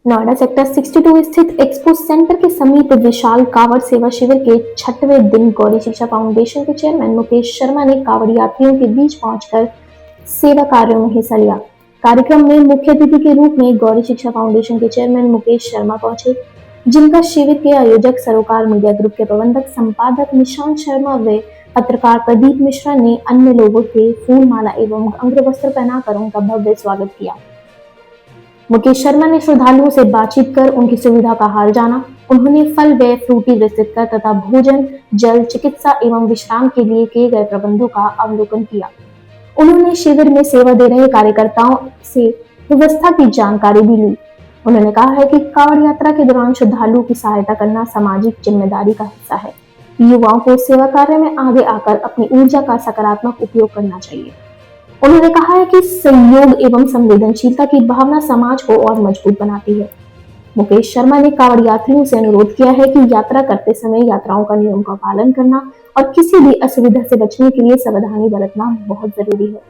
Noida sector 62 स्थित expo centre के समीप विशाल कांवड़ सेवा शिविर के 6वें दिन गौरी शिक्षा फाउंडेशन के चेयरमैन मुकेश शर्मा ने कांवड़ यात्रियों के बीच पहुंचकर सेवा कार्यों में हिस्सा लिया। कार्यक्रम में मुख्य अतिथि के रूप में गौरी शिक्षा फाउंडेशन के चेयरमैन मुकेश शर्मा पहुंचे, जिनका शिविर के आयोजक सरोकार मीडिया ग्रुप के प्रबंधक संपादक निशांत शर्मा व पत्रकार प्रदीप मिश्रा ने अन्य लोगों के फूल माला एवं अंगवस्त्र पहनाकर उनका भव्य स्वागत किया। मुकेश शर्मा ने श्रद्धालुओं से बातचीत कर उनकी सुविधा का हाल जाना। उन्होंने फल व फ्रूटी वितरित कर तथा भोजन, जल, चिकित्सा एवं विश्राम के लिए किए गए प्रबंधों का अवलोकन किया। उन्होंने शिविर में सेवा दे रहे कार्यकर्ताओं से व्यवस्था की जानकारी भी ली। उन्होंने कहा है कि कांवड़ यात्रा के दौरान श्रद्धालुओं की सहायता करना सामाजिक जिम्मेदारी का हिस्सा है। युवाओं को सेवा कार्य में आगे आकर अपनी ऊर्जा का सकारात्मक उपयोग करना चाहिए। उन्होंने कहा है कि सहयोग एवं संवेदनशीलता की भावना समाज को और मजबूत बनाती है। मुकेश शर्मा ने कांवड़ यात्रियों से अनुरोध किया है कि यात्रा करते समय यात्राओं का नियम का पालन करना और किसी भी असुविधा से बचने के लिए सावधानी बरतना बहुत जरूरी है।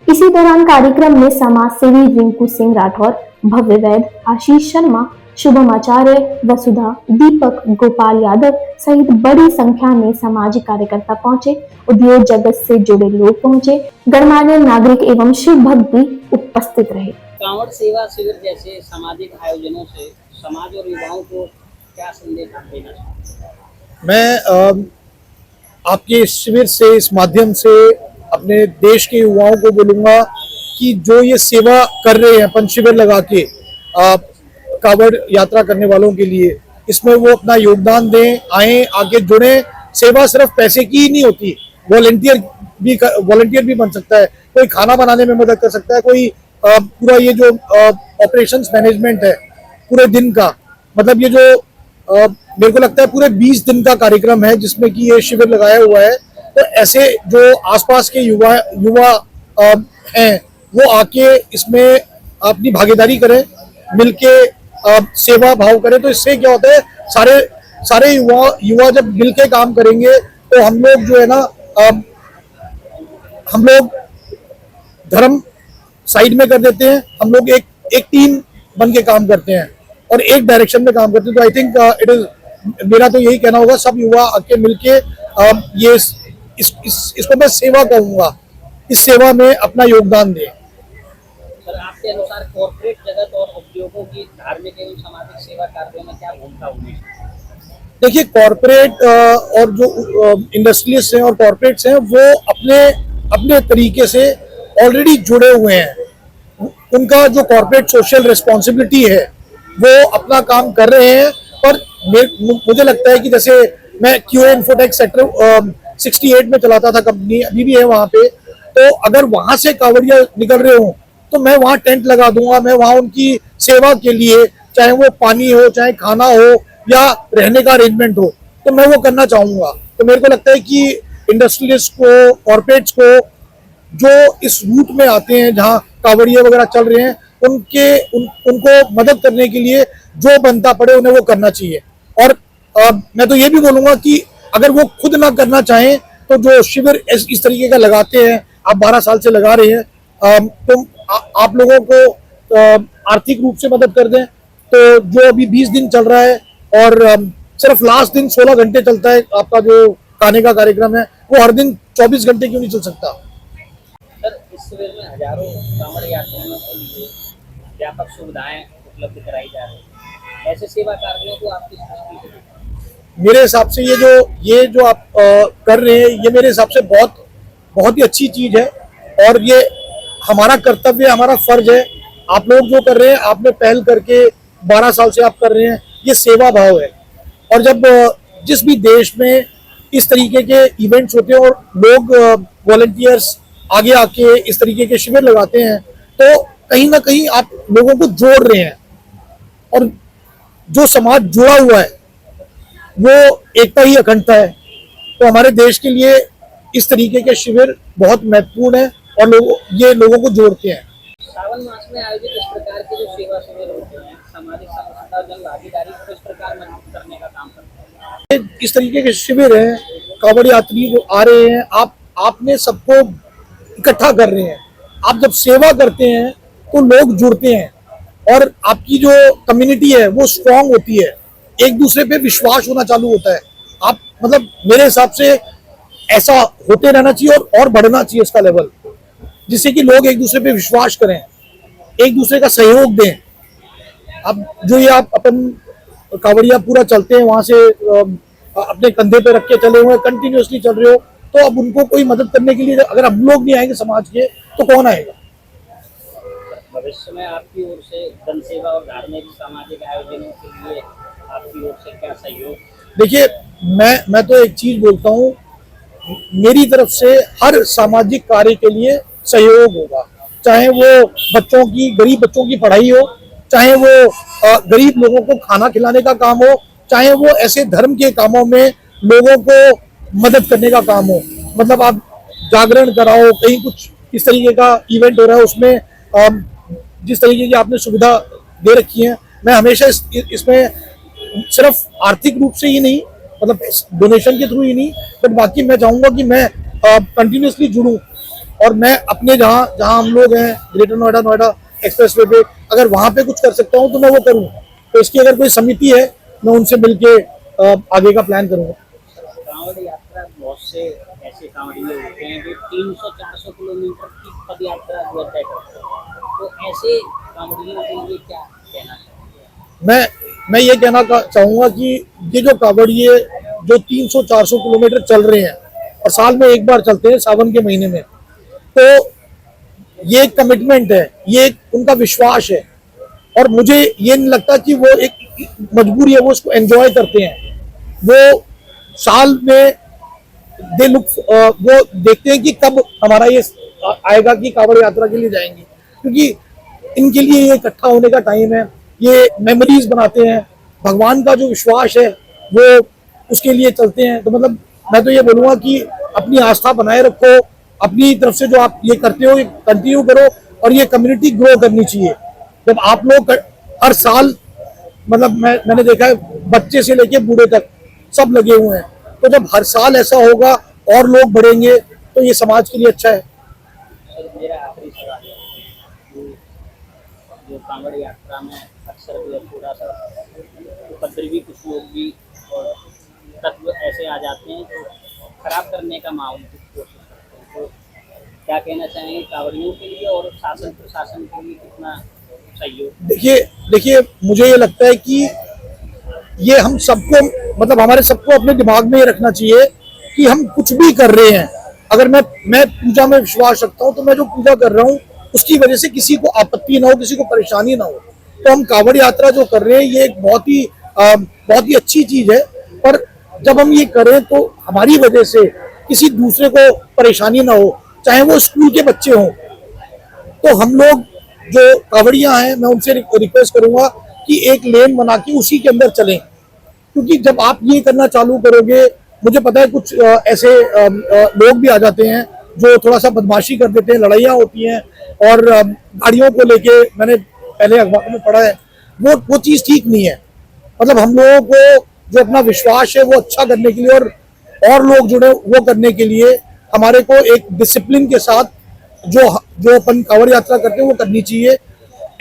इसी दौरान कार्यक्रम में समाज सेवी रिंकू सिंह राठौर, भव्य वैद, आशीष शर्मा, शुभम आचार्य, वसुधा, दीपक, गोपाल यादव सहित बड़ी संख्या में सामाजिक कार्यकर्ता पहुंचे। उद्योग जगत से जुड़े लोग पहुंचे। गणमान्य नागरिक एवं शिव भक्त भी उपस्थित रहे। कांवड़ सेवा शिविर जैसे सामाजिक आयोजनों से समाज और युवाओं को क्या संदेश देना चाहिए? मैं आपके इस शिविर से, इस माध्यम से अपने देश के युवाओं को बोलूँगा कि जो ये सेवा कर रहे हैं, पंच शिविर लगा के कांवड़ यात्रा करने वालों के लिए, इसमें वो अपना योगदान दें, आए, आगे जुड़े। सेवा सिर्फ पैसे की ही नहीं होती, वॉलंटियर भी बन सकता है। कोई खाना बनाने में मदद कर सकता है, कोई पूरा ये जो ऑपरेशंस मैनेजमेंट है पूरे दिन का, मतलब ये जो मेरे को लगता है पूरे 20 दिन का कार्यक्रम है जिसमें कि ये शिविर लगाया हुआ है। तो ऐसे जो आसपास के युवा हैं वो आके इसमें अपनी भागीदारी करें, मिलके सेवा भाव करें। तो इससे क्या होता है, सारे युवा जब मिलके काम करेंगे तो हम लोग जो है ना, हम लोग धर्म साइड में कर देते हैं, हम लोग एक टीम बन के काम करते हैं और एक डायरेक्शन में काम करते हैं। तो आई थिंक मेरा तो यही कहना होगा, सब युवा आके मिलके ये इसको मैं सेवा कहूँगा, इस सेवा में अपना योगदान दें। सर, आपके अनुसार कॉर्पोरेट जगत और उद्योगों की धार्मिक एवं सामाजिक सेवा कार्यों में क्या भूमिका होगी? देखिए, कॉर्पोरेट और जो इंडस्ट्रियलिस्ट हैं और कॉर्पोरेट्स हैं वो अपने तरीके से ऑलरेडी जुड़े हुए हैं। उनका जो कॉर्पोरेट सोशल रिस्पॉन्सिबिलिटी है वो अपना काम कर रहे हैं। पर मुझे लगता है कि जैसे मैं QA इन्फोटेक सेक्टर 68 में चलाता था कंपनी, अभी भी है वहाँ पे। तो अगर वहाँ से कांवड़िया निकल रहे हों तो मैं वहाँ टेंट लगा दूंगा, मैं वहाँ उनकी सेवा के लिए, चाहे वो पानी हो, चाहे खाना हो या रहने का अरेंजमेंट हो, तो मैं वो करना चाहूँगा। तो मेरे को लगता है कि इंडस्ट्रियलिस्ट को, कॉर्पोरेट्स को जो इस रूट में आते हैं जहाँ कांवड़िया वगैरह चल रहे हैं, उनको मदद करने के लिए जो बनता पड़े उन्हें वो करना चाहिए। और मैं तो ये भी बोलूँगा कि अगर वो खुद ना करना चाहें तो जो शिविर इस तरीके का लगाते हैं, आप 12 साल से लगा रहे हैं, तो आप लोगों को आर्थिक रूप से मदद कर दें। तो जो अभी 20 दिन चल रहा है और सिर्फ लास्ट दिन 16 घंटे चलता है आपका जो खाने का कार्यक्रम है, वो हर दिन 24 घंटे क्यों नहीं चल सकता? सर, इस शिविर में हजारों कांवड़ यात्रियों के लिए व्यापक सुविधाएं उपलब्ध कराई जा रही है। ऐसे सेवा कार्यों को आप किस दृष्टि से देखते हैं? मेरे हिसाब से ये जो आप कर रहे हैं, ये मेरे हिसाब से बहुत ही अच्छी चीज है और ये हमारा कर्तव्य, हमारा फर्ज है। आप लोग जो कर रहे हैं, आपने पहल करके 12 साल से आप कर रहे हैं, ये सेवा भाव है। और जब जिस भी देश में इस तरीके के इवेंट्स होते हैं और लोग वॉलंटियर्स आगे आके इस तरीके के शिविर लगाते हैं, तो कहीं ना कहीं आप लोगों को जोड़ रहे हैं और जो समाज जुड़ा हुआ है वो एकता ही अखंडता है। तो हमारे देश के लिए इस तरीके के शिविर बहुत महत्वपूर्ण है और ये लोगों को जोड़ते हैं। सावन मास में आयोजित इस प्रकार के जो सेवा शिविर होते हैं, सामाजिक समरसता, जन भागीदारी को इस प्रकार मजबूत करने का काम करते हैं। इस तरीके के शिविर हैं, कांवड़ यात्री जो आ रहे हैं, आपने सबको इकट्ठा कर रहे हैं। आप जब सेवा करते हैं तो लोग जुड़ते हैं और आपकी जो कम्युनिटी है वो स्ट्रांग होती है, एक दूसरे पे विश्वास होना चालू होता है। आप मतलब मेरे हिसाब से ऐसा होते रहना चाहिए और बढ़ना चाहिए इसका लेवल, जिससे कि लोग एक दूसरे पे विश्वास करें, एक दूसरे का सहयोग दें। अब जो ये आप अपन कांवड़िया पूरा चलते हैं वहां से अपने कंधे पे रख के चले हुए कंटिन्यूअसली चल रहे हो, तो अब उनको कोई मदद करने के लिए अगर हम लोग नहीं आएंगे समाज के तो कौन आएगा। भविष्य में आपकी ओर से जन सेवा और धार्मिक सामाजिक आयोजनों के लिए आपकी ओर से क्या सहयोग? देखिए मैं तो एक चीज बोलता हूँ, मेरी तरफ से हर सामाजिक कार्य के लिए सहयोग होगा, चाहे वो बच्चों की गरीब बच्चों की पढ़ाई हो, चाहे वो गरीब लोगों को खाना खिलाने का काम हो, चाहे वो ऐसे धर्म के कामों में लोगों को मदद करने का काम हो। मतलब आप जागरण कराओ, कहीं कुछ इस तरीके का इवेंट हो रहा है, उसमें जिस तरीके की आपने सुविधा दे रखी है, मैं हमेशा इसमें सिर्फ आर्थिक रूप से ही नहीं, मतलब डोनेशन के थ्रू ही नहीं, बट बाकी मैं चाहूंगा कि मैं कंटिन्यूअसली जुड़ूं और मैं अपने जहाँ हम लोग हैं ग्रेटर नोएडा एक्सप्रेसवे पे, अगर वहाँ पे कुछ कर सकता हूँ तो मैं वो करूँ। तो इसकी अगर कोई समिति है मैं उनसे मिलके आगे का प्लान करूँगा। कांवड़ यात्रा बहुत से ऐसे कांवड़िये होते हैं जो 300-400 किलोमीटर की पद यात्रा जो तय करते हैं, तो ऐसे कांवड़ियों के लिए क्या कहना चाहिए? मैं ये कहना चाहूंगा कि ये जो कांवड़िये जो 300-400 किलोमीटर चल रहे हैं और साल में एक बार चलते हैं सावन के महीने में, तो ये एक कमिटमेंट है, ये एक उनका विश्वास है, और मुझे ये नहीं लगता कि वो एक मजबूरी है, वो उसको एंजॉय करते हैं। वो साल में वो देखते हैं कि कब हमारा ये आएगा कि कांवड़ यात्रा के लिए जाएंगे, क्योंकि इनके लिए ये इकट्ठा होने का टाइम है, ये मेमोरीज बनाते हैं, भगवान का जो विश्वास है वो उसके लिए चलते हैं। तो मतलब मैं तो ये बोलूँगा कि अपनी आस्था बनाए रखो, अपनी तरफ से जो आप ये करते हो ये कंटिन्यू करो, और ये कम्युनिटी ग्रो करनी चाहिए। जब आप लोग हर साल, मतलब मैंने देखा है बच्चे से लेके बूढ़े तक सब लगे हुए हैं, तो जब हर साल ऐसा होगा और लोग बढ़ेंगे तो ये समाज के लिए अच्छा है। मेरा आखिरी सवाल है कि जो कांवड़ यात्रा में अक्सर जो है थोड़ा सा उपद्रवी कुछ लोग भी और तत्व ऐसे आ जाते हैं जो खराब करने का माहौल की कोशिश करते हैं, तो क्या कहना चाहेंगे कांवड़ियों के लिए और शासन प्रशासन के लिए कितना सहयोग? देखिए मुझे ये लगता है कि ये हम सबको, मतलब हमारे सबको अपने दिमाग में ये रखना चाहिए कि हम कुछ भी कर रहे हैं, अगर मैं पूजा में विश्वास रखता हूँ तो मैं जो पूजा कर रहा हूँ उसकी वजह से किसी को आपत्ति ना हो, किसी को परेशानी ना हो। तो हम कांवड़ यात्रा जो कर रहे हैं ये एक बहुत ही अच्छी चीज है, पर जब हम ये करें तो हमारी वजह से किसी दूसरे को परेशानी ना हो, चाहे वो स्कूल के बच्चे हों। तो हम लोग जो कांवड़ियां हैं मैं उनसे रिक्वेस्ट करूंगा कि एक लेन बना के उसी के अंदर चलें, क्योंकि जब आप ये करना चालू करोगे, मुझे पता है कुछ ऐसे लोग भी आ जाते हैं जो थोड़ा सा बदमाशी कर देते हैं, लड़ाइयाँ होती हैं, और गाड़ियों को लेके मैंने पहले अखबार में पढ़ा है, वो चीज़ ठीक नहीं है। मतलब हम लोगों को जो अपना विश्वास है वो अच्छा करने के लिए और लोग जुड़े वो करने के लिए हमारे को एक डिसिप्लिन के साथ जो अपन कांवड़ यात्रा करते हैं वो करनी चाहिए।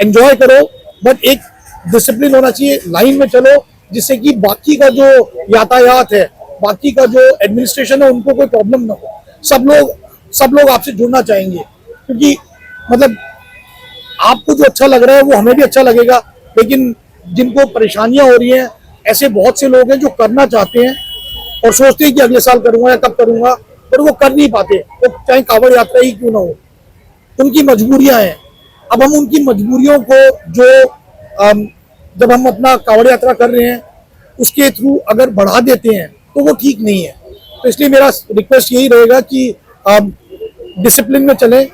एंजॉय करो, बट एक डिसिप्लिन होना चाहिए, लाइन में चलो, जिससे कि बाकी का जो यातायात है, बाकी का जो एडमिनिस्ट्रेशन है, उनको कोई प्रॉब्लम ना हो। सब लोग आपसे जुड़ना चाहेंगे, क्योंकि मतलब आपको जो अच्छा लग रहा है वो हमें भी अच्छा लगेगा, लेकिन जिनको परेशानियां हो रही हैं, ऐसे बहुत से लोग हैं जो करना चाहते हैं और सोचते हैं कि अगले साल करूंगा या कब करूंगा, पर वो कर नहीं पाते, वो चाहे कांवड़ यात्रा ही क्यों ना हो। उनकी मजबूरियां हैं। अब हम उनकी मजबूरियों को जो जब हम अपना कांवड़ यात्रा कर रहे हैं उसके थ्रू अगर बढ़ा देते हैं तो वो ठीक नहीं है। तो इसलिए मेरा रिक्वेस्ट यही रहेगा कि डिसिप्लिन में चलें,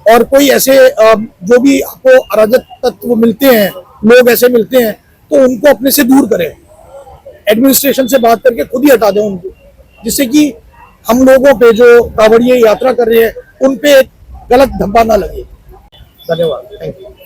और कोई ऐसे जो भी आपको अराजक तत्व मिलते हैं, लोग ऐसे मिलते हैं, तो उनको अपने से दूर करें, एडमिनिस्ट्रेशन से बात करके खुद ही हटा दें उनको, जिससे कि हम लोगों पे जो कांवड़िये यात्रा कर रहे हैं उन पे गलत धब्बा ना लगे। धन्यवाद, थैंक यू।